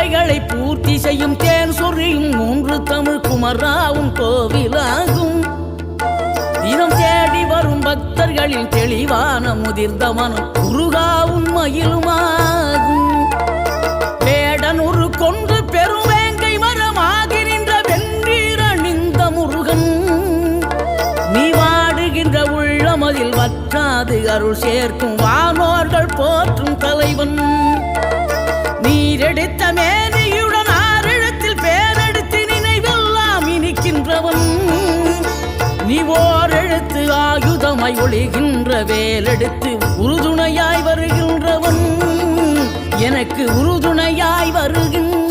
தேவைகளை பூர்த்தி செய்யும் தேன் சொரியும் மூன்று தமிழ் குமராவும் கோவிலாகும். தினம் தேடி வரும் பக்தர்களின் தெளிவான முதிர்ந்த மனம் முருகாவும் மயிலுமாகும். வேடனூறு கொண்டு பெருவேங்கை மரமாகி நின்ற வென்றீர் அணிந்த முருகன், நீ வாடுகின்ற உள்ளமதில் வற்றாது அருள் சேர்க்கும் வானோர்கள் போற்றும் தலைவன். நீரெடுத்த மேனியுடன் ஆறிடத்தில் பேரெடுத்து நினைவெல்லாம் இனிக்கின்றவன், நீ ஓர் எழுத்து ஆயுதமாய் ஒளிகின்ற வேலெடுத்து உறுதுணையாய் வருகின்றவன், எனக்கு உறுதுணையாய் வருகின்ற